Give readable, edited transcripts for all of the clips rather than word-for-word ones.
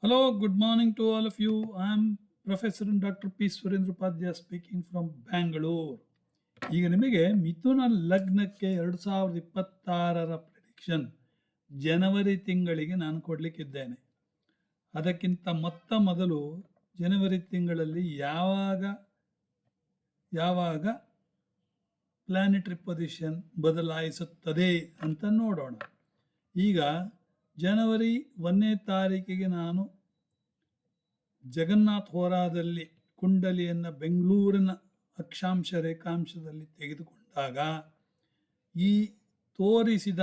Hello, good morning to all of you. I am Professor and Dr. P. Surendra Upadhyaya speaking from Bangalore. ಈಗ ನಿಮಗೆ ಮಿಥುನ ಲಗ್ನಕ್ಕೆ 2026ರ prediction ಜನವರಿ ತಿಂಗಳಿಗೆ ನಾನು ಕೊಡಲಿಕ್ಕಿದ್ದೇನೆ. ಅದಕ್ಕಿಂತ ಮೊದಲು ಜನವರಿ ತಿಂಗಳಲ್ಲಿ ಯಾವಾಗ ಯಾವಾಗ ಪ್ಲಾನೆಟರಿ ಪೊಸಿಷನ್ ಬದಲಾಯಿಸುತ್ತದೆ ಅಂತ ನೋಡೋಣ. ಈಗ ಜನವರಿ 1ನೇ ತಾರೀಕಿಗೆ ನಾನು ಜಗನ್ನಾಥ್ ಹೋರಾದಲ್ಲಿ ಕುಂಡಲಿಯನ್ನು ಬೆಂಗಳೂರಿನ ಅಕ್ಷಾಂಶ ರೇಖಾಂಶದಲ್ಲಿ ತೆಗೆದುಕೊಂಡಾಗ ಈ ತೋರಿಸಿದ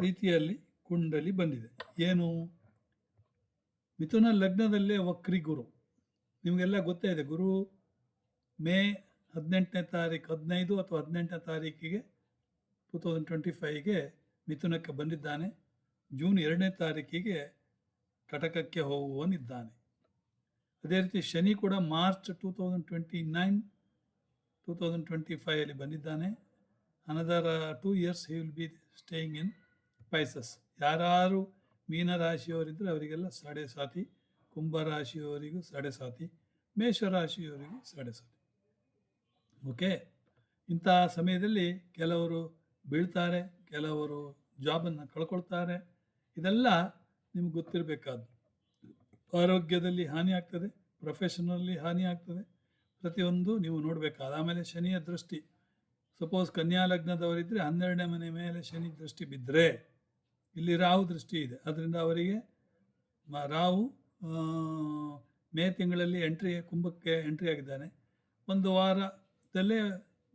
ರೀತಿಯಲ್ಲಿ ಕುಂಡಲಿ ಬಂದಿದೆ. ಏನು? ಮಿಥುನ ಲಗ್ನದಲ್ಲೇ ವಕ್ರಿ ಗುರು. ನಿಮಗೆಲ್ಲ ಗೊತ್ತೇ ಇದೆ, ಗುರು ಮೇ 18ನೇ ತಾರೀಕು 15 ಅಥವಾ 18ನೇ ತಾರೀಕಿಗೆ 2025ಗೆ ಮಿಥುನಕ್ಕೆ ಬಂದಿದ್ದಾನೆ. ಜೂನ್ 2ನೇ ತಾರೀಕಿಗೆ ಕಟಕಕ್ಕೆ ಹೋಗುವನಿದ್ದಾನೆ. ಅದೇ ರೀತಿ ಶನಿ ಕೂಡ ಮಾರ್ಚ್ 2025 ಬಂದಿದ್ದಾನೆ. Another 2 years he will be staying in Pisces. ಯಾರು ಮೀನರಾಶಿಯವರಿದ್ದರೆ ಅವರಿಗೆಲ್ಲ ಸಾಡೆ ಸಾತಿ, ಕುಂಭರಾಶಿಯವರಿಗೂ ಸಾಡೆ ಸಾತಿ, ಮೇಷರಾಶಿಯವರಿಗೂ ಸಾಡೆ ಸಾತಿ. ಓಕೆ, ಇಂಥ ಸಮಯದಲ್ಲಿ ಕೆಲವರು ಬೀಳ್ತಾರೆ, ಕೆಲವರು ಜಾಬನ್ನು ಕಳ್ಕೊಳ್ತಾರೆ. ಇದೆಲ್ಲ ನಿಮ್ಗೆ ಗೊತ್ತಿರಬೇಕಾದ್ದು. ಆರೋಗ್ಯದಲ್ಲಿ ಹಾನಿ ಆಗ್ತದೆ, ಪ್ರೊಫೆಷನಲ್ಲಿ ಹಾನಿ ಆಗ್ತದೆ, ಪ್ರತಿಯೊಂದು ನೀವು ನೋಡಬೇಕಾದ. ಆಮೇಲೆ ಶನಿಯ ದೃಷ್ಟಿ, ಸಪೋಸ್ ಕನ್ಯಾ ಲಗ್ನದವರಿದ್ದರೆ 12ನೇ ಮನೆ ಮೇಲೆ ಶನಿ ದೃಷ್ಟಿ ಬಿದ್ದರೆ, ಇಲ್ಲಿ ರಾಹು ದೃಷ್ಟಿ ಇದೆ. ಅದರಿಂದ ಅವರಿಗೆ ರಾಹು ಮೇ ತಿಂಗಳಲ್ಲಿ ಕುಂಭಕ್ಕೆ ಎಂಟ್ರಿ ಆಗಿದ್ದಾನೆ. ಒಂದು ವಾರದಲ್ಲೇ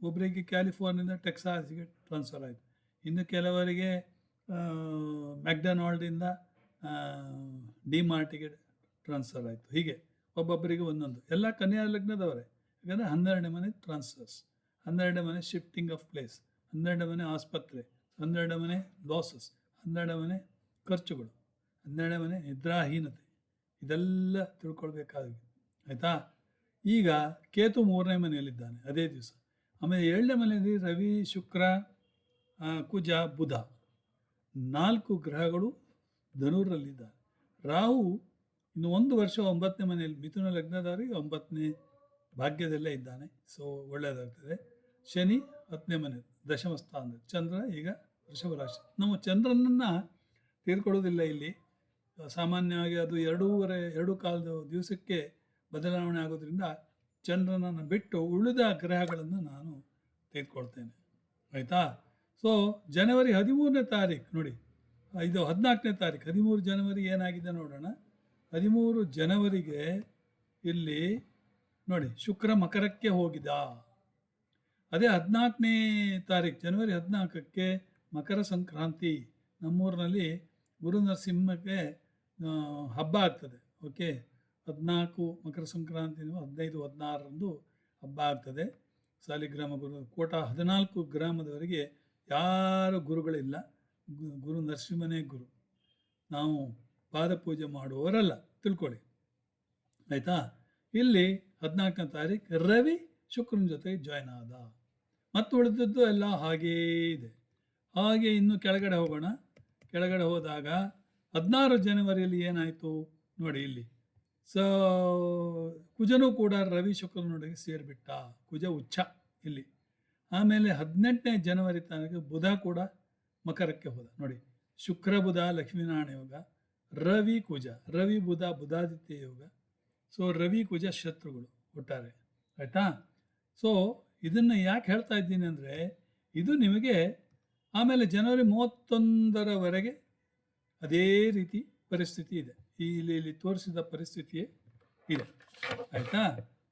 ಒಬ್ಬರಿಗೆ ಕ್ಯಾಲಿಫೋರ್ನಿಯಿಂದ ಟೆಕ್ಸಾಸ್ಗೆ ಟ್ರಾನ್ಸ್ಫರ್ ಆಯಿತು. ಇನ್ನು ಕೆಲವರಿಗೆ ಮ್ಯಾಕ್ಡೊನಾಲ್ಡಿಂದ ಡಿಮಾರ್ಟಿಗೆ ಟ್ರಾನ್ಸ್ಫರ್ ಆಯಿತು. ಹೀಗೆ ಒಬ್ಬೊಬ್ಬರಿಗೆ ಒಂದೊಂದು. ಎಲ್ಲ ಕನ್ಯಾ ಲಗ್ನದವರೇ. ಯಾಕಂದರೆ 12ನೇ ಮನೆ ಟ್ರಾನ್ಸ್ಫರ್ಸ್, 12ನೇ ಮನೆ ಶಿಫ್ಟಿಂಗ್ ಆಫ್ ಪ್ಲೇಸ್, 12ನೇ ಮನೆ ಆಸ್ಪತ್ರೆ, 12ನೇ ಮನೆ ಲಾಸಸ್, 12ನೇ ಮನೆ ಖರ್ಚುಗಳು, 12ನೇ ಮನೆ ನಿದ್ರಾಹೀನತೆ. ಇದೆಲ್ಲ ತಿಳ್ಕೊಳ್ಬೇಕಾಗಿದೆ, ಆಯಿತಾ? ಈಗ ಕೇತು 3ನೇ ಮನೆಯಲ್ಲಿದ್ದಾನೆ ಅದೇ ದಿವಸ. ಆಮೇಲೆ 7ನೇ ಮನೆಯಲ್ಲಿ ರವಿ, ಶುಕ್ರ, ಕುಜ, ಬುಧ, 4 ಗ್ರಹಗಳು ಧನುರಲ್ಲಿದ್ದಾರೆ. ರಾಹು ಇನ್ನು 1 ವರ್ಷ 9ನೇ ಮನೆಯಲ್ಲಿ, ಮಿಥುನ ಲಗ್ನದವರಿಗೆ 9ನೇ ಭಾಗ್ಯದಲ್ಲೇ ಇದ್ದಾನೆ. ಸೊ ಒಳ್ಳೆಯದಾಗ್ತದೆ. ಶನಿ 10ನೇ ಮನೆ ದಶಮ ಸ್ಥಾನದಲ್ಲಿ. ಚಂದ್ರ ಈಗ ವೃಷಭ ರಾಶಿ. ನಾವು ಚಂದ್ರನನ್ನು ತೀರ್ಕೊಳ್ಳೋದಿಲ್ಲ ಇಲ್ಲಿ. ಸಾಮಾನ್ಯವಾಗಿ ಅದು 2.25 ದಿವಸಕ್ಕೆ ಬದಲಾವಣೆ ಆಗೋದ್ರಿಂದ ಚಂದ್ರನನ್ನು ಬಿಟ್ಟು ಉಳಿದ ಗ್ರಹಗಳನ್ನು ನಾನು ತೆಗೆದುಕೊಳ್ತೇನೆ, ಆಯಿತಾ? ಸೊ ಜನವರಿ 13ನೇ ತಾರೀಕು ನೋಡಿ, ಇದು 14ನೇ ತಾರೀಕು, 13 ಜನವರಿ ಏನಾಗಿದೆ ನೋಡೋಣ. 13 ಜನವರಿಗೆ ಇಲ್ಲಿ ನೋಡಿ ಶುಕ್ರ ಮಕರಕ್ಕೆ ಹೋಗಿದ. ಅದೇ 14ನೇ ತಾರೀಕು ಜನವರಿ 14ಕ್ಕೆ ಮಕರ ಸಂಕ್ರಾಂತಿ. ನಮ್ಮೂರಿನಲ್ಲಿ ಗುರು ನರಸಿಂಹಕ್ಕೆ ಹಬ್ಬ ಆಗ್ತದೆ. ಓಕೆ, 14 ಮಕರ ಸಂಕ್ರಾಂತಿ, 15, 16ರಂದು ಹಬ್ಬ ಆಗ್ತದೆ. ಸಾಲಿಗ್ರಾಮ ಗುರು ಕೋಟ 14 ಗ್ರಾಮದವರೆಗೆ ಯಾರು ಗುರುಗಳಿಲ್ಲ. ಗುರು ನರಸಿಂಹನೇ ಗುರು. ನಾವು ಪಾದಪೂಜೆ ಮಾಡುವವರಲ್ಲ, ತಿಳ್ಕೊಳ್ಳಿ, ಆಯಿತಾ? ಇಲ್ಲಿ 14ನೇ ತಾರೀಕು ರವಿ ಶುಕ್ರನ ಜೊತೆ ಜಾಯ್ನ್ ಆದ. ಮತ್ತು ಉಳಿದದ್ದು ಎಲ್ಲ ಹಾಗೇ ಇದೆ. ಹಾಗೆ ಇನ್ನು ಕೆಳಗಡೆ ಹೋಗೋಣ. ಕೆಳಗಡೆ ಹೋದಾಗ 16 ಜನವರಿಯಲ್ಲಿ ಏನಾಯಿತು ನೋಡಿ ಇಲ್ಲಿ. ಸೊ ಕುಜನೂ ಕೂಡ ರವಿ ಶುಕ್ರನೊಳಗೆ ಸೇರಿಬಿಟ್ಟ. ಕುಜ ಉಚ್ಚ ಇಲ್ಲಿ. ಆಮೇಲೆ 18ನೇ ಜನವರಿ ತನಕ ಬುಧ ಕೂಡ ಮಕರಕ್ಕೆ ಹೋದ ನೋಡಿ. ಶುಕ್ರ ಬುಧ ಲಕ್ಷ್ಮೀನಾರಾಯಣ ಯೋಗ, ರವಿ ಕುಜ, ರವಿ ಬುಧ ಬುಧಾದಿತ್ಯ ಯೋಗ. ಸೊ ರವಿ ಕುಜ ಶತ್ರುಗಳು ಒಟ್ಟಾರೆ, ಆಯಿತಾ? ಸೊ ಇದನ್ನು ಯಾಕೆ ಹೇಳ್ತಾ ಇದ್ದೀನಿ ಅಂದರೆ, ಇದು ನಿಮಗೆ ಆಮೇಲೆ ಜನವರಿ 31ರವರೆಗೆ ಅದೇ ರೀತಿ ಪರಿಸ್ಥಿತಿ ಇದೆ. ಇಲ್ಲಿ ತೋರಿಸಿದ ಪರಿಸ್ಥಿತಿಯೇ ಇದೆ, ಆಯಿತಾ?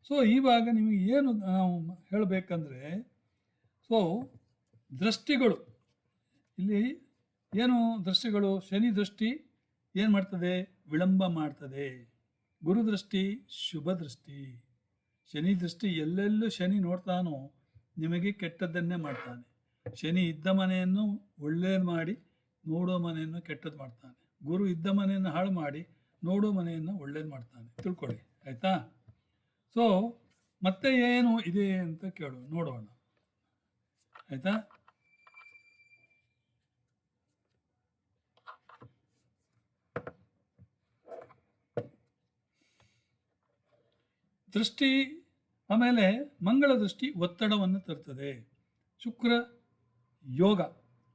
ಸೊ ಇವಾಗ ನಿಮಗೆ ಏನು ನಾವು ಹೇಳಬೇಕಂದ್ರೆ, ಸೊ ದೃಷ್ಟಿಗಳು ಇಲ್ಲಿ ಏನು ದೃಷ್ಟಿಗಳು? ಶನಿ ದೃಷ್ಟಿ ಏನು ಮಾಡ್ತದೆ? ವಿಳಂಬ ಮಾಡ್ತದೆ. ಗುರು ದೃಷ್ಟಿ ಶುಭ ದೃಷ್ಟಿ. ಶನಿ ದೃಷ್ಟಿ ಎಲ್ಲೆಲ್ಲೂ ಶನಿ ನೋಡ್ತಾನೋ ನಿಮಗೆ ಕೆಟ್ಟದ್ದನ್ನೇ ಮಾಡ್ತಾನೆ. ಶನಿ ಇದ್ದ ಮನೆಯನ್ನು ಒಳ್ಳೇದು ಮಾಡಿ ನೋಡೋ ಮನೆಯನ್ನು ಕೆಟ್ಟದ್ದು ಮಾಡ್ತಾನೆ. ಗುರು ಇದ್ದ ಮನೆಯನ್ನು ಹಾಳು ಮಾಡಿ ನೋಡೋ ಮನೆಯನ್ನು ಒಳ್ಳೇದು ಮಾಡ್ತಾನೆ, ತಿಳ್ಕೊಳ್ಳಿ, ಆಯಿತಾ? ಸೊ ಮತ್ತೆ ಏನು ಇದೆ ಅಂತ ನೋಡೋಣ, ಆಯಿತಾ? ದೃಷ್ಟಿ, ಆಮೇಲೆ ಮಂಗಳ ದೃಷ್ಟಿ ಒತ್ತಡವನ್ನು ತರ್ತದೆ. ಶುಕ್ರ ಯೋಗ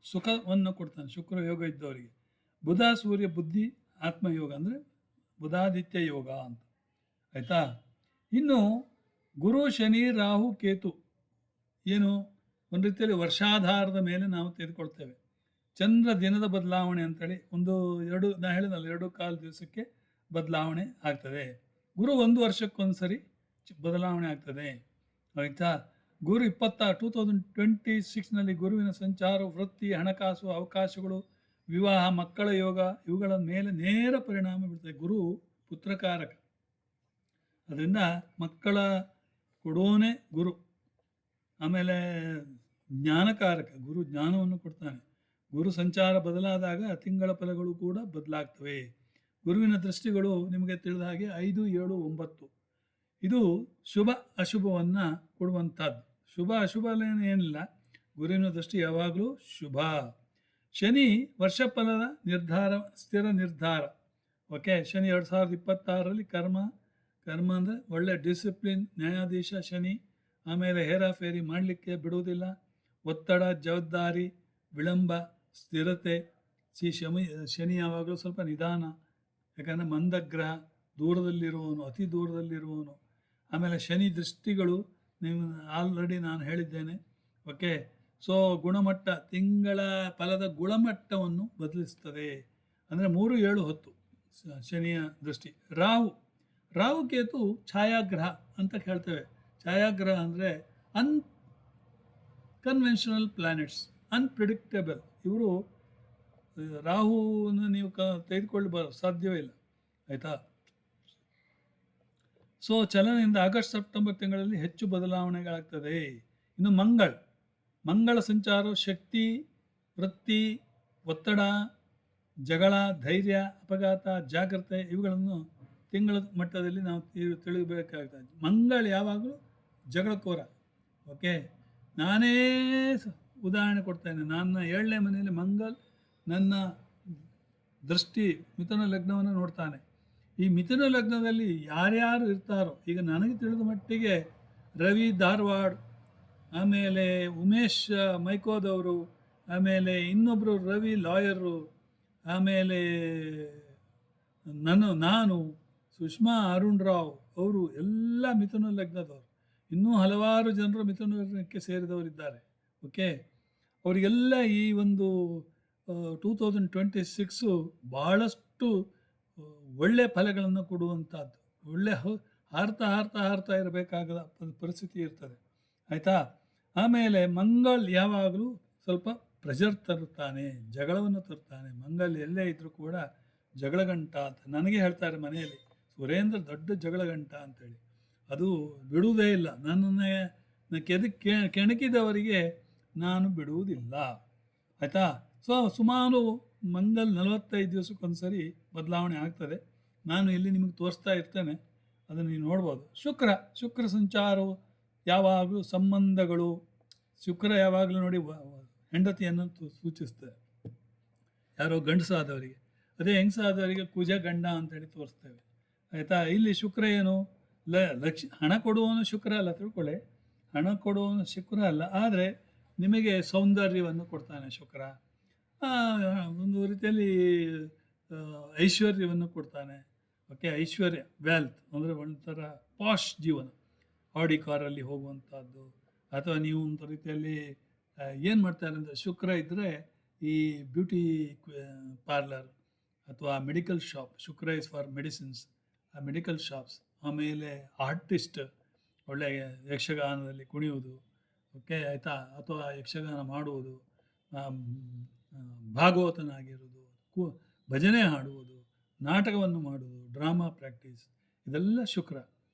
ಸುಖವನ್ನು ಕೊಡ್ತಾನೆ, ಶುಕ್ರ ಯೋಗ ಇದ್ದವರಿಗೆ. ಬುಧ ಸೂರ್ಯ ಬುದ್ಧಿ ಆತ್ಮಯೋಗ ಅಂದರೆ ಬುಧಾದಿತ್ಯ ಯೋಗ ಅಂತ, ಆಯಿತಾ. ಇನ್ನು ಗುರು ಶನಿ ರಾಹು ಕೇತು ಏನು ಒಂದು ರೀತಿಯಲ್ಲಿ ವರ್ಷಾಧಾರದ ಮೇಲೆ ನಾವು ತೆಗೆದುಕೊಳ್ತೇವೆ. ಚಂದ್ರ ದಿನದ ಬದಲಾವಣೆ ಅಂತೇಳಿ ನಾ ಹೇಳಿದಲ್ಲ 2.25 ದಿವಸಕ್ಕೆ ಬದಲಾವಣೆ ಆಗ್ತದೆ. ಗುರು 1 ವರ್ಷಕ್ಕೊಂದ್ಸರಿ ಬದಲಾವಣೆ ಆಗ್ತದೆ, ಆಯಿತಾ. ಗುರು 2026ನಲ್ಲಿ ಗುರುವಿನ ಸಂಚಾರ ವೃತ್ತಿ, ಹಣಕಾಸು, ಅವಕಾಶಗಳು, ವಿವಾಹ, ಮಕ್ಕಳ ಯೋಗ ಇವುಗಳ ಮೇಲೆ ನೇರ ಪರಿಣಾಮ ಬೀಳ್ತದೆ. ಗುರು ಪುತ್ರಕಾರಕ, ಅದರಿಂದ ಮಕ್ಕಳ ಕೊಡೋನೆ ಗುರು. ಆಮೇಲೆ ಜ್ಞಾನಕಾರಕ, ಗುರು ಜ್ಞಾನವನ್ನು ಕೊಡ್ತಾನೆ. ಗುರು ಸಂಚಾರ ಬದಲಾದಾಗ ತಿಂಗಳ ಫಲಗಳು ಕೂಡ ಬದಲಾಗ್ತವೆ. ಗುರುವಿನ ದೃಷ್ಟಿಗಳು ನಿಮಗೆ ತಿಳಿದ ಹಾಗೆ 5, 7, 9 ಇದು ಶುಭ ಅಶುಭವನ್ನು ಕೊಡುವಂಥದ್ದು. ಶುಭ ಅಶುಭ ಏನಿಲ್ಲ, ಗುರುವಿನ ದೃಷ್ಟಿ ಯಾವಾಗಲೂ ಶುಭ. ಶನಿ ವರ್ಷಫಲದ ಸ್ಥಿರ ನಿರ್ಧಾರ. ಓಕೆ, ಶನಿ 2026ರಲ್ಲಿ ಕರ್ಮ ಅಂದರೆ ಒಳ್ಳೆ ಡಿಸಿಪ್ಲಿನ್, ನ್ಯಾಯಾಧೀಶ ಶನಿ. ಆಮೇಲೆ ಹೇರಾಫೇರಿ ಮಾಡಲಿಕ್ಕೆ ಬಿಡುವುದಿಲ್ಲ. ಒತ್ತಡ, ಜವಾಬ್ದಾರಿ, ವಿಳಂಬ, ಸ್ಥಿರತೆ. ಶನಿ ಯಾವಾಗಲೂ ಸ್ವಲ್ಪ ನಿಧಾನ, ಯಾಕಂದರೆ ಮಂದಗ್ರಹ, ದೂರದಲ್ಲಿರುವವನು, ಅತಿ ದೂರದಲ್ಲಿರುವವನು. ಆಮೇಲೆ ಶನಿ ದೃಷ್ಟಿಗಳು ನೀವು ಆಲ್ರೆಡಿ ನಾನು ಹೇಳಿದ್ದೇನೆ. ಓಕೆ, ಸೊ ಗುಣಮಟ್ಟ, ತಿಂಗಳ ಫಲದ ಗುಣಮಟ್ಟವನ್ನು ಬದಲಿಸ್ತದೆ. ಅಂದರೆ 3, 7, 10 ಶನಿಯ ದೃಷ್ಟಿ. ರಾಹು ಕೇತು ಛಾಯಾಗ್ರಹ ಅಂತ ಹೇಳ್ತೇವೆ. ಛಾಯಾಗ್ರಹ ಅಂದರೆ ಅನ್ಕನ್ವೆನ್ಷನಲ್ ಪ್ಲಾನೆಟ್ಸ್, ಅನ್ಪ್ರಿಡಿಕ್ಟೇಬಲ್. ಇವರು ರಾಹುವನ್ನು ನೀವು ತೆಗೆದುಕೊಳ್ಳಬಾರ ಸಾಧ್ಯವೇ ಇಲ್ಲ, ಆಯಿತಾ. ಸೊ ಚಲನೆಯಿಂದ ಆಗಸ್ಟ್ ಸೆಪ್ಟೆಂಬರ್ ತಿಂಗಳಲ್ಲಿ ಹೆಚ್ಚು ಬದಲಾವಣೆಗಳಾಗ್ತದೆ. ಇನ್ನು ಮಂಗಳ ಸಂಚಾರ ಶಕ್ತಿ, ವೃತ್ತಿ, ಒತ್ತಡ, ಜಗಳ, ಧೈರ್ಯ, ಅಪಘಾತ, ಜಾಗ್ರತೆ ಇವುಗಳನ್ನು ತಿಂಗಳ ಮಟ್ಟದಲ್ಲಿ ನಾವು ತಿಳಿಯಬೇಕಾಗ್ತದೆ. ಮಂಗಳ ಯಾವಾಗಲೂ ಜಗಳಕೋರ. ಓಕೆ, ನಾನೇ ಉದಾಹರಣೆ ಕೊಡ್ತೇನೆ. ನನ್ನ 7ನೇ ಮನೆಯಲ್ಲಿ ನನ್ನ ದೃಷ್ಟಿ ಮಿಥುನ ಲಗ್ನವನ್ನು ನೋಡ್ತಾನೆ. ಈ ಮಿಥುನ ಲಗ್ನದಲ್ಲಿ ಯಾರ್ಯಾರು ಇರ್ತಾರೋ, ಈಗ ನನಗೆ ತಿಳಿದ ಮಟ್ಟಿಗೆ ರವಿ ಧಾರವಾಡ, ಆಮೇಲೆ ಉಮೇಶ್ ಮೈಕೋದವರು, ಆಮೇಲೆ ಇನ್ನೊಬ್ಬರು ರವಿ ಲಾಯರು, ಆಮೇಲೆ ನಾನು ಸುಷ್ಮಾ ಅರುಣ್ ರಾವ್ ಅವರು ಎಲ್ಲ ಮಿಥುನ ಲಗ್ನದವರು. ಇನ್ನೂ ಹಲವಾರು ಜನರು ಮಿಥುನ ಲಗ್ನಕ್ಕೆ ಸೇರಿದವರಿದ್ದಾರೆ. ಓಕೆ, ಅವರಿಗೆಲ್ಲ ಈ ಒಂದು 2026 ಭಾಳಷ್ಟು ಒಳ್ಳೆಯ ಫಲಗಳನ್ನು ಕೊಡುವಂಥದ್ದು. ಒಳ್ಳೆ ಹಾರ್ತಾ ಇರಬೇಕಾದ ಪರಿಸ್ಥಿತಿ ಇರ್ತದೆ, ಆಯಿತಾ. ಆಮೇಲೆ ಯಾವಾಗಲೂ ಸ್ವಲ್ಪ ಪ್ರೆಷರ್ ತರುತ್ತಾನೆ, ಜಗಳವನ್ನು ತರುತ್ತಾನೆ. ಎಲ್ಲೇ ಇದ್ದರೂ ಕೂಡ ಜಗಳಗಂಟ ಅಂತ ನನಗೆ ಹೇಳ್ತಾರೆ ಮನೆಯಲ್ಲಿ. ಸುರೇಂದ್ರ ದೊಡ್ಡ ಜಗಳಗಂಟ ಅಂತೇಳಿ. ಅದು ಬಿಡುವುದೇ ಇಲ್ಲ. ನನ್ನನ್ನು ಕೆಣಕಿದವರಿಗೆ ನಾನು ಬಿಡುವುದಿಲ್ಲ, ಆಯಿತಾ. ಸೊ ಸುಮಾರು 45 ದಿವಸಕ್ಕೊಂದ್ಸರಿ ಬದಲಾವಣೆ ಆಗ್ತದೆ. ನಾನು ಇಲ್ಲಿ ನಿಮಗೆ ತೋರಿಸ್ತಾ ಇರ್ತೇನೆ, ಅದನ್ನು ನೀವು ನೋಡ್ಬೋದು. ಶುಕ್ರ ಸಂಚಾರವು ಯಾವಾಗಲೂ ಸಂಬಂಧಗಳು. ಶುಕ್ರ ಯಾವಾಗಲೂ ನೋಡಿ ಹೆಂಡತಿಯನ್ನು ಸೂಚಿಸ್ತದೆ, ಯಾರೋ ಗಂಡಸಾದವರಿಗೆ. ಅದೇ ಹೆಂಗಸಾದವರಿಗೆ ಕುಜ ಗಂಡ ಅಂತೇಳಿ ತೋರಿಸ್ತೇವೆ, ಆಯಿತಾ. ಇಲ್ಲಿ ಶುಕ್ರ ಏನು ಹಣ ಕೊಡುವವನು ಶುಕ್ರ ಅಲ್ಲ, ತಿಳ್ಕೊಳ್ಳಿ. ಹಣ ಕೊಡುವವನು ಶುಕ್ರ ಅಲ್ಲ, ಆದರೆ ನಿಮಗೆ ಸೌಂದರ್ಯವನ್ನು ಕೊಡ್ತಾನೆ ಶುಕ್ರ. ಒಂದು ರೀತಿಯಲ್ಲಿ ಐಶ್ವರ್ಯವನ್ನು ಕೊಡ್ತಾನೆ. ಓಕೆ, ಐಶ್ವರ್ಯ, ವೆಲ್ತ್ ಅಂದರೆ ಒಂಥರ ಪಾಶ್ ಜೀವನ, ಆಡಿ ಕಾರಲ್ಲಿ ಹೋಗುವಂಥದ್ದು. ಅಥವಾ ನೀವು ಒಂದು ರೀತಿಯಲ್ಲಿ ಏನು ಮಾಡ್ತಾರೆ ಅಂದರೆ, ಶುಕ್ರ ಇದ್ದರೆ ಈ ಬ್ಯೂಟಿ ಪಾರ್ಲರ್ ಅಥವಾ medical shop. Shukra is for medicines, ಆ ಮೆಡಿಕಲ್ ಶಾಪ್ಸ್. ಆಮೇಲೆ ಆರ್ಟಿಸ್ಟ್, ಒಳ್ಳೆಯ ಯಕ್ಷಗಾನದಲ್ಲಿ ಕುಣಿಯುವುದು, ಓಕೆ, ಆಯಿತಾ. ಅಥವಾ ಯಕ್ಷಗಾನ ಮಾಡುವುದು, ಭಾಗವತನಾಗಿರುವುದು, ಭಜನೆ ಹಾಡುವುದು, ನಾಟಕವನ್ನು ಮಾಡುವುದು, ಡ್ರಾಮಾ ಪ್ರಾಕ್ಟೀಸ್, ಇದೆಲ್ಲ ಶುಕ್ರ.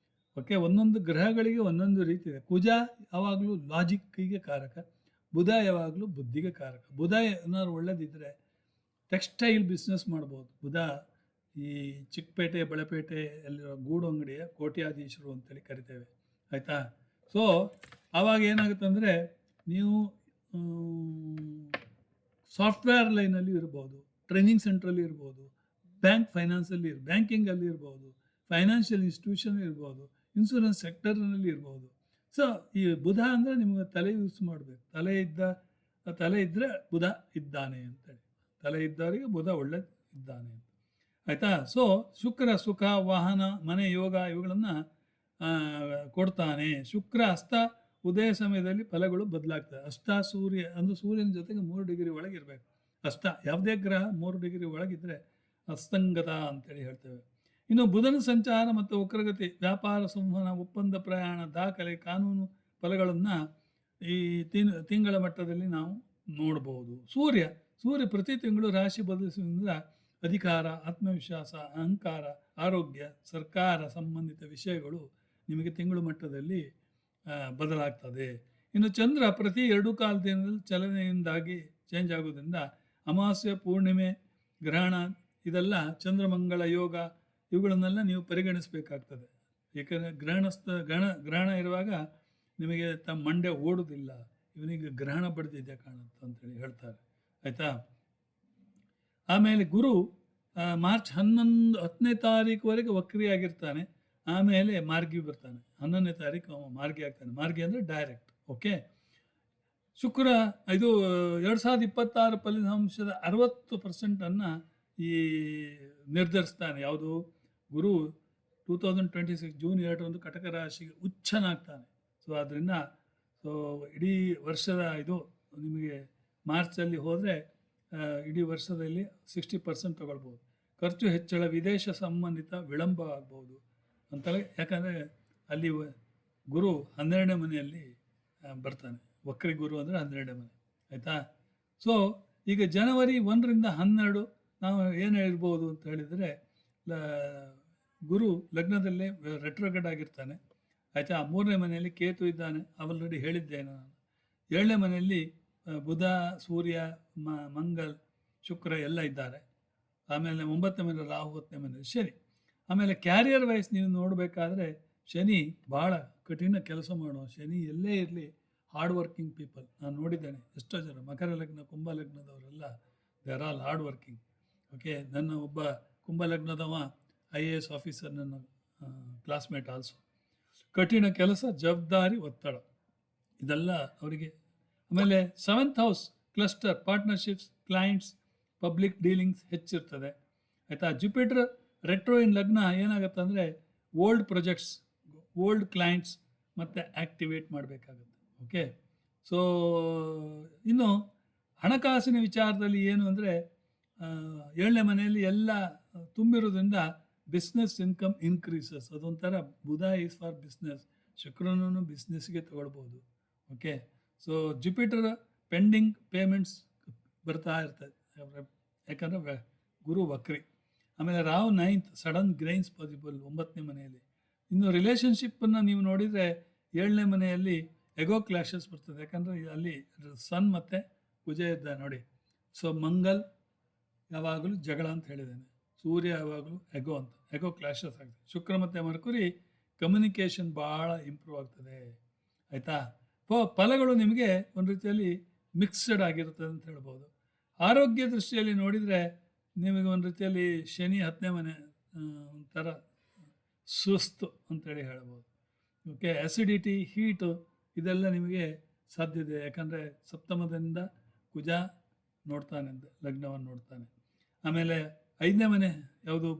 ಓಕೆ, ಒಂದೊಂದು ಗ್ರಹಗಳಿಗೆ ಒಂದೊಂದು ರೀತಿ ಇದೆ. ಕುಜ ಯಾವಾಗಲೂ ಲಾಜಿಕ್ಕಿಗೆ ಕಾರಕ, ಬುಧ ಯಾವಾಗಲೂ ಬುದ್ಧಿಗೆ ಕಾರಕ. ಬುಧ ಏನಾದ್ರು ಒಳ್ಳೆದಿದ್ದರೆ ಟೆಕ್ಸ್ಟೈಲ್ ಬಿಸ್ನೆಸ್ ಮಾಡ್ಬೋದು. ಬುಧ ಈ ಚಿಕ್ಕಪೇಟೆ, ಬಳೆಪೇಟೆ ಎಲ್ಲಿರೋ ಗೂಡು ಅಂಗಡಿಯ ಕೋಟ್ಯಾಧೀಶರು ಅಂತೇಳಿ ಕರಿತೇವೆ, ಆಯಿತಾ. ಸೊ ಆವಾಗ ಏನಾಗುತ್ತೆ ಅಂದರೆ, ನೀವು ಸಾಫ್ಟ್ವೇರ್ ಲೈನಲ್ಲಿ ಇರ್ಬೋದು, ಟ್ರೈನಿಂಗ್ ಸೆಂಟ್ರಲ್ಲಿ ಇರ್ಬೋದು, ಬ್ಯಾಂಕಿಂಗಲ್ಲಿ ಇರ್ಬೋದು, ಫೈನಾನ್ಷಿಯಲ್ ಇನ್ಸ್ಟಿಟ್ಯೂಷನ್ ಇರ್ಬೋದು. ಇನ್ಶೂರೆನ್ಸ್ ಸೆಕ್ಟರ್ನಲ್ಲಿ ಇರ್ಬೋದು. ಸೊ ಈ ಬುಧ ಅಂದರೆ ನಿಮಗೆ ತಲೆ ಯೂಸ್ ಮಾಡಬೇಕು. ತಲೆ ಇದ್ದರೆ ಬುಧ ಇದ್ದಾನೆ ಅಂತೇಳಿ, ತಲೆ ಇದ್ದವರಿಗೆ ಬುಧ ಒಳ್ಳೆ ಇದ್ದಾನೆ ಅಂತ, ಆಯಿತಾ. ಸೊ ಶುಕ್ರ ಸುಖ, ವಾಹನ, ಮನೆ, ಯೋಗ ಇವುಗಳನ್ನು ಕೊಡ್ತಾನೆ. ಶುಕ್ರ ಅಸ್ತ ಉದಯ ಸಮಯದಲ್ಲಿ ಫಲಗಳು ಬದಲಾಗ್ತವೆ. ಅಸ್ತ ಸೂರ್ಯ ಅಂದರೆ ಸೂರ್ಯನ ಜೊತೆಗೆ 3 ಡಿಗ್ರಿ ಒಳಗೆ ಇರಬೇಕು. ಅಸ್ತ ಯಾವುದೇ ಗ್ರಹ 3 ಡಿಗ್ರಿ ಒಳಗಿದ್ದರೆ ಅಸ್ತಂಗತ ಅಂತೇಳಿ ಹೇಳ್ತೇವೆ. ಇನ್ನು ಬುಧನ ಸಂಚಾರ ಮತ್ತು ವಕ್ರಗತಿ, ವ್ಯಾಪಾರ, ಸಂವಹನ, ಒಪ್ಪಂದ, ಪ್ರಯಾಣ, ದಾಖಲೆ, ಕಾನೂನು ಫಲಗಳನ್ನು ಈ ತಿಂಗಳ ಮಟ್ಟದಲ್ಲಿ ನಾವು ನೋಡ್ಬೋದು. ಸೂರ್ಯ ಪ್ರತಿ ತಿಂಗಳು ರಾಶಿ ಬದಲಿಸುವುದರಿಂದ ಅಧಿಕಾರ, ಆತ್ಮವಿಶ್ವಾಸ, ಅಹಂಕಾರ, ಆರೋಗ್ಯ, ಸರ್ಕಾರ ಸಂಬಂಧಿತ ವಿಷಯಗಳು ನಿಮಗೆ ತಿಂಗಳು ಮಟ್ಟದಲ್ಲಿ ಬದಲಾಗ್ತದೆ. ಇನ್ನು ಚಂದ್ರ ಪ್ರತಿ 2 ಕಾಲ ದಿನದಲ್ಲಿ ಚಲನೆಯಿಂದಾಗಿ ಚೇಂಜ್ ಆಗೋದ್ರಿಂದ ಅಮಾವಾಸ್ಯೆ, ಪೂರ್ಣಿಮೆ, ಗ್ರಹಣ ಇದೆಲ್ಲ ಚಂದ್ರಮಂಗಳ ಯೋಗ ಇವುಗಳನ್ನೆಲ್ಲ ನೀವು ಪರಿಗಣಿಸಬೇಕಾಗ್ತದೆ. ಏಕೆಂದರೆ ಗ್ರಹಣ ಇರುವಾಗ ನಿಮಗೆ ತಮ್ಮ ಮಂಡ್ಯ ಓಡೋದಿಲ್ಲ, ಇವನಿಗೆ ಗ್ರಹಣ ಬಡ್ದಿದೆ ಕಾಣುತ್ತೆ ಅಂತೇಳಿ ಹೇಳ್ತಾರೆ, ಆಯಿತಾ. ಆಮೇಲೆ ಗುರು ಮಾರ್ಚ್ 10ನೇ ತಾರೀಕುವರೆಗೆ ವಕ್ರಿಯಾಗಿರ್ತಾನೆ. ಆಮೇಲೆ ಮಾರ್ಗಿ ಬರ್ತಾನೆ. 11ನೇ ತಾರೀಕು ಮಾರ್ಗಿ ಆಗ್ತಾನೆ. ಮಾರ್ಗಿ ಅಂದರೆ ಡೈರೆಕ್ಟ್. ಓಕೆ. ಶುಕ್ರ ಇದು 2026 ಫಲಿತಾಂಶದ 60% ಈ ನಿರ್ಧರಿಸ್ತಾನೆ. ಯಾವುದು? ಗುರು 2026 ಜೂನ್ 2 ಕಟಕ ರಾಶಿಗೆ ಉಚ್ಚನಾಗ್ತಾನೆ. ಸೊ ಅದರಿಂದ ಇಡೀ ವರ್ಷದ ಇದು ನಿಮಗೆ ಮಾರ್ಚಲ್ಲಿ ಹೋದರೆ ಇಡೀ ವರ್ಷದಲ್ಲಿ 60% ತಗೊಳ್ಬೋದು. ಖರ್ಚು ಹೆಚ್ಚಳ, ವಿದೇಶ ಸಂಬಂಧಿತ ವಿಳಂಬ ಆಗ್ಬೋದು ಅಂತಲೇ. ಯಾಕಂದರೆ ಅಲ್ಲಿ ಗುರು 12ನೇ ಮನೆಯಲ್ಲಿ ಬರ್ತಾನೆ. ವಕ್ರಿ ಗುರು ಅಂದರೆ 12ನೇ ಮನೆ, ಆಯಿತಾ. ಸೊ ಈಗ ಜನವರಿ 1ರಿಂದ 12 ನಾವು ಏನು ಹೇಳ್ಬೋದು ಅಂತ ಹೇಳಿದರೆ, ಗುರು ಲಗ್ನದಲ್ಲೇ ರೆಟ್ರೋಗ್ರೇಡ್ ಆಗಿರ್ತಾನೆ, ಆಯಿತಾ. 3ನೇ ಮನೆಯಲ್ಲಿ ಕೇತು ಇದ್ದಾನೆ, ಆಲ್ರೆಡಿ ಹೇಳಿದ್ದೇನೆ ನಾನು. 7ನೇ ಮನೆಯಲ್ಲಿ ಬುಧ, ಸೂರ್ಯ, ಮಂಗಲ್, ಶುಕ್ರ ಎಲ್ಲ ಇದ್ದಾರೆ. ಆಮೇಲೆ 9ನೇ ಮನೆ ರಾಹು, 10ನೇ ಮನೆಯಲ್ಲಿ ಶನಿ. ಆಮೇಲೆ ಕ್ಯಾರಿಯರ್ ವೈಸ್ ನೀವು ನೋಡಬೇಕಾದ್ರೆ ಶನಿ ಭಾಳ ಕಠಿಣ ಕೆಲಸ ಮಾಡುವ. ಶನಿ ಎಲ್ಲೇ ಇರಲಿ ಹಾರ್ಡ್ ವರ್ಕಿಂಗ್ ಪೀಪಲ್ ನಾನು ನೋಡಿದ್ದೇನೆ. ಎಷ್ಟೋ ಜನ ಮಕರ ಲಗ್ನ, ಕುಂಭ ಲಗ್ನದವರೆಲ್ಲ they are all hard working. Okay. ನನ್ನ ಒಬ್ಬ ಕುಂಭ ಲಗ್ನದವ IAS ಆಫೀಸರ್, ನನ್ನ ಕ್ಲಾಸ್ಮೇಟ್ ಆಲ್ಸೋ. ಕಠಿಣ ಕೆಲಸ, ಜವಾಬ್ದಾರಿ, ಒತ್ತಡ ಇದೆಲ್ಲ ಅವರಿಗೆ. ಆಮೇಲೆ 7th house cluster, partnerships, clients, public dealings ಹೆಚ್ಚಿರ್ತದೆ, ಆಯಿತಾ. ಜುಪಿಟರ್ ರೆಟ್ರೋ ಇನ್ ಲಗ್ನ ಏನಾಗುತ್ತೆ ಅಂದರೆ ಓಲ್ಡ್ ಪ್ರಾಜೆಕ್ಟ್ಸ್, ಓಲ್ಡ್ ಕ್ಲೈಂಟ್ಸ್ ಮತ್ತು ಆ್ಯಕ್ಟಿವೇಟ್ ಮಾಡಬೇಕಾಗುತ್ತೆ. ಓಕೆ. ಸೊ ಇನ್ನು ಹಣಕಾಸಿನ ವಿಚಾರದಲ್ಲಿ ಏನು ಅಂದರೆ 7ನೇ ಮನೆಯಲ್ಲಿ ಎಲ್ಲ ತುಂಬಿರೋದ್ರಿಂದ ಬಿಸ್ನೆಸ್ ಇನ್ಕಮ್ ಇನ್ಕ್ರೀಸಸ್. ಅದೊಂಥರ ಬುಧ ಈಸ್ ಫಾರ್ ಬಿಸ್ನೆಸ್, ಶುಕ್ರನೂ ಬಿಸ್ನೆಸ್ಗೆ ತಗೊಳ್ಬೋದು. Okay. So Jupiter pending payments ಬರ್ತಾ ಇರ್ತದೆ, ಯಾಕಂದರೆ ಗುರು ವಕ್ರಿ. ಆಮೇಲೆ Rahu 9th sudden gains possible 9ನೇ ಮನೆಯಲ್ಲಿ. ಇನ್ನು ರಿಲೇಷನ್ಶಿಪ್ಪನ್ನು ನೀವು ನೋಡಿದರೆ 7ನೇ ಮನೆಯಲ್ಲಿ ಎಗೋ ಕ್ಲಾಶಸ್ ಬರ್ತದೆ, ಯಾಕಂದರೆ ಅಲ್ಲಿ ಸನ್ ಮತ್ತು ಕುಜ ಇದ್ದ ನೋಡಿ. ಸೊ ಮಂಗಲ್ ಯಾವಾಗಲೂ ಜಗಳ ಅಂತ ಹೇಳಿದ್ದೇನೆ, ಸೂರ್ಯ ಯಾವಾಗಲೂ ಎಗೋ ಕ್ಲಾಶಸ್ ಆಗ್ತದೆ. ಶುಕ್ರ ಮತ್ತು ಮರ್ಕುರಿ ಕಮ್ಯುನಿಕೇಷನ್ ಭಾಳ ಇಂಪ್ರೂವ್ ಆಗ್ತದೆ, ಆಯಿತಾ. ಫಲಗಳು ನಿಮಗೆ ಒಂದು ರೀತಿಯಲ್ಲಿ ಮಿಕ್ಸ್ಡ್ ಆಗಿರ್ತದೆ ಅಂತ ಹೇಳ್ಬೋದು. ಆರೋಗ್ಯ ದೃಷ್ಟಿಯಲ್ಲಿ ನೋಡಿದರೆ ನಿಮಗೆ ಒಂದು ರೀತಿಯಲ್ಲಿ ಶನಿ 10ನೇ ಮನೆ ಒಂಥರ ಸುಸ್ತು ಅಂತೇಳಿ ಹೇಳ್ಬೋದು. ಓಕೆ. ಆ್ಯಸಿಡಿಟಿ, ಹೀಟು ಇದೆಲ್ಲ ನಿಮಗೆ ಸಾಧ್ಯತೆ, ಯಾಕಂದರೆ ಸಪ್ತಮದಿಂದ ಕುಜ ನೋಡ್ತಾನೆ ಅಂತ, ಲಗ್ನವನ್ನು ನೋಡ್ತಾನೆ. ಆಮೇಲೆ 5ನೇ ಮನೆ ಯಾವುದು?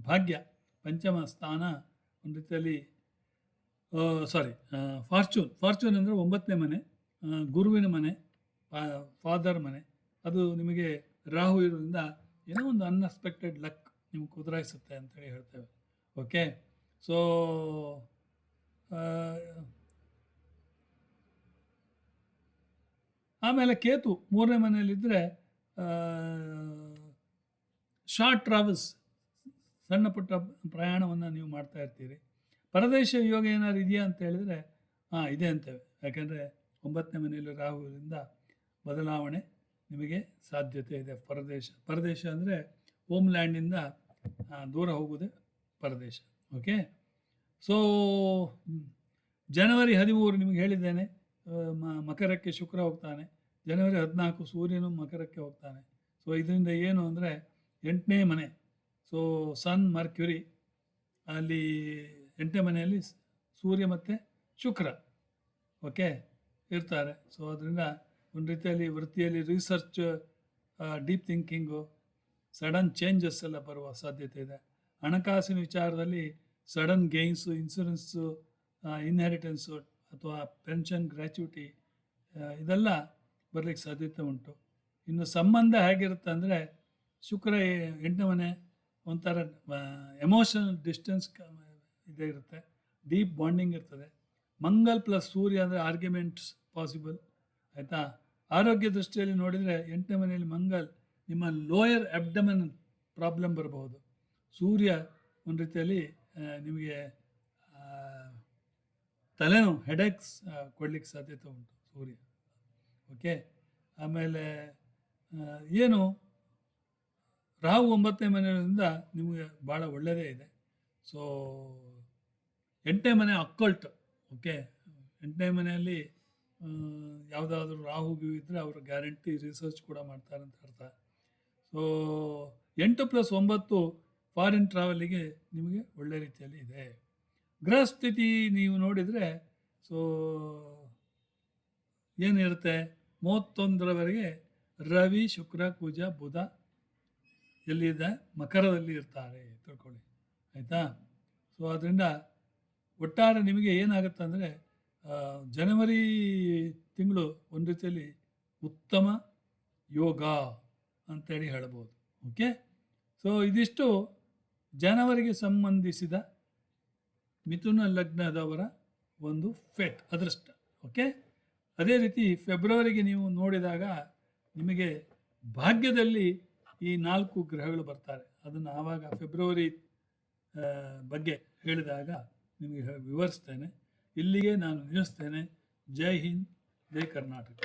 ಭಾಗ್ಯ, ಪಂಚಮ ಸ್ಥಾನ, ಒಂದು ರೀತಿಯಲ್ಲಿ ಫಾರ್ಚೂನ್ ಅಂದರೆ 9ನೇ ಮನೆ, ಗುರುವಿನ ಮನೆ, ಫಾದರ್ ಮನೆ. ಅದು ನಿಮಗೆ ರಾಹು ಇರೋದ್ರಿಂದ ಏನೋ ಒಂದು ಅನ್ಎಕ್ಸ್ಪೆಕ್ಟೆಡ್ ಲಕ್ ನಿಮ್ಗೆ ಕುದುರಾಯಿಸುತ್ತೆ ಅಂತೇಳಿ ಹೇಳ್ತೇವೆ. ಓಕೆ. ಸೊ ಆಮೇಲೆ ಕೇತು 3ನೇ ಮನೆಯಲ್ಲಿದ್ದರೆ ಶಾರ್ಟ್ ಟ್ರಾವೆಲ್ಸ್, ಸಣ್ಣ ಪುಟ್ಟ ಪ್ರಯಾಣವನ್ನು ನೀವು ಮಾಡ್ತಾ ಇರ್ತೀರಿ. ಪರದೇಶ ಯೋಗ ಏನಾದ್ರು ಇದೆಯಾ ಅಂತ ಹೇಳಿದರೆ ಇದೆ ಅಂತೇವೆ, ಯಾಕೆಂದರೆ 9ನೇ ಮನೆಯಲ್ಲಿ ರಾಹುವಿನಿಂದ ಬದಲಾವಣೆ ನಿಮಗೆ ಸಾಧ್ಯತೆ ಇದೆ. ಪರದೇಶ ಅಂದರೆ ಹೋಮ್ಲ್ಯಾಂಡಿಂದ ದೂರ ಹೋಗೋದೇ ಪರದೇಶ. ಓಕೆ. ಸೊ ಜನವರಿ 13 ನಿಮಗೆ ಹೇಳಿದ್ದೇನೆ, ಮಕರಕ್ಕೆ ಶುಕ್ರ ಹೋಗ್ತಾನೆ. ಜನವರಿ 14 ಸೂರ್ಯನು ಮಕರಕ್ಕೆ ಹೋಗ್ತಾನೆ. ಸೊ ಇದರಿಂದ ಏನು ಅಂದರೆ 8ನೇ ಮನೆ, ಸೊ ಸನ್ ಮರ್ಕ್ಯುರಿ ಅಲ್ಲಿ 8ನೇ ಮನೆಯಲ್ಲಿ ಸೂರ್ಯ ಮತ್ತು ಶುಕ್ರ ಓಕೆ ಇರ್ತಾರೆ. ಸೊ ಅದರಿಂದ ಒಂದು ರೀತಿಯಲ್ಲಿ ವೃತ್ತಿಯಲ್ಲಿ research, deep thinking, sudden changes ಎಲ್ಲ ಬರುವ ಸಾಧ್ಯತೆ ಇದೆ. ಹಣಕಾಸಿನ ವಿಚಾರದಲ್ಲಿ ಸಡನ್ ಗೇನ್ಸು, ಇನ್ಸೂರೆನ್ಸು, ಇನ್ಹೆರಿಟೆನ್ಸು ಅಥವಾ ಪೆನ್ಷನ್, ಗ್ರ್ಯಾಚ್ಯುಟಿ ಇದೆಲ್ಲ ಬರಲಿಕ್ಕೆ ಸಾಧ್ಯತೆ ಉಂಟು. ಇನ್ನು ಸಂಬಂಧ ಹೇಗಿರುತ್ತೆ ಅಂದರೆ ಶುಕ್ರ 8ನೇ ಮನೆ ಒಂಥರ ಎಮೋಷನಲ್ ಡಿಸ್ಟೆನ್ಸ್ ಇದೇ ಇರುತ್ತೆ, ಡೀಪ್ ಬಾಂಡಿಂಗ್ ಇರ್ತದೆ. ಮಂಗಲ್ ಪ್ಲಸ್ ಸೂರ್ಯ ಅಂದರೆ ಆರ್ಗ್ಯುಮೆಂಟ್ಸ್ ಪಾಸಿಬಲ್ ಆಯಿತಾ. ಆರೋಗ್ಯ ದೃಷ್ಟಿಯಲ್ಲಿ ನೋಡಿದರೆ 8ನೇ ಮನೆಯಲ್ಲಿ ಮಂಗಲ್ ನಿಮ್ಮ ಲೋಯರ್ ಅಬ್ಡಮನ್ ಪ್ರಾಬ್ಲಮ್ ಬರಬಹುದು. ಸೂರ್ಯ ಒಂದು ರೀತಿಯಲ್ಲಿ ನಿಮಗೆ ತಲೆನೋವು, ಹೆಡೇಕ್ಸ್ ಕೊಡಲಿಕ್ಕೆ ಸಾಧ್ಯತೆ ಉಂಟು ಸೂರ್ಯ ಓಕೆ. ಆಮೇಲೆ ಏನು ರಾಹು 9ನೇ ಮನೆಯಿಂದ ನಿಮಗೆ ಭಾಳ ಒಳ್ಳೆಯದೇ ಇದೆ. ಸೊ 8ನೇ ಮನೆ ಅಕ್ಕಲ್ಟ್ ಓಕೆ. 8ನೇ ಮನೆಯಲ್ಲಿ ಯಾವುದಾದ್ರೂ ರಾಹುಗಿವು ಇದ್ದರೆ ಅವರು ಗ್ಯಾರಂಟಿ ರಿಸರ್ಚ್ ಕೂಡ ಮಾಡ್ತಾರೆ ಅಂತ ಅರ್ಥ. ಸೊ 8+9 ಫಾರಿನ್ ಟ್ರಾವೆಲಿಗೆ ನಿಮಗೆ ಒಳ್ಳೆ ರೀತಿಯಲ್ಲಿ ಇದೆ. ಗ್ರಹ ಸ್ಥಿತಿ ನೀವು ನೋಡಿದರೆ ಸೊ ಏನಿರುತ್ತೆ 31ರವರೆಗೆ ರವಿ, ಶುಕ್ರ, ಕುಜ, ಬುಧ ಎಲ್ಲಿದೆ ಮಕರದಲ್ಲಿ ಇರ್ತಾರೆ ತಿಳ್ಕೊಳ್ಳಿ ಆಯಿತಾ. ಸೊ ಅದರಿಂದ ಒಟ್ಟಾರೆ ನಿಮಗೆ ಏನಾಗುತ್ತೆ ಅಂದರೆ ಜನವರಿ ತಿಂಗಳು ಒಂದು ರೀತಿಯಲ್ಲಿ ಉತ್ತಮ ಯೋಗ ಅಂತೇಳಿ ಹೇಳ್ಬೋದು ಓಕೆ. ಸೊ ಇದಿಷ್ಟು ಜನವರಿಗೆ ಸಂಬಂಧಿಸಿದ ಮಿಥುನ ಲಗ್ನದವರ ಒಂದು ಫೇಟ್ ಅದೃಷ್ಟ ಓಕೆ. ಅದೇ ರೀತಿ ಫೆಬ್ರವರಿಗೆ ನೀವು ನೋಡಿದಾಗ ನಿಮಗೆ ಭಾಗ್ಯದಲ್ಲಿ ಈ 4 ಗ್ರಹಗಳು ಬರ್ತಾರೆ. ಅದನ್ನು ಆವಾಗ ಫೆಬ್ರವರಿ ಬಗ್ಗೆ ಹೇಳಿದಾಗ ನಿಮಗೆ ವಿವರಿಸ್ತೇನೆ. ಇಲ್ಲಿಗೆ ನಾನು ನಿಲ್ಲಿಸ್ತೇನೆ. ಜೈ ಹಿಂದ್, ಜೈ ಕರ್ನಾಟಕ.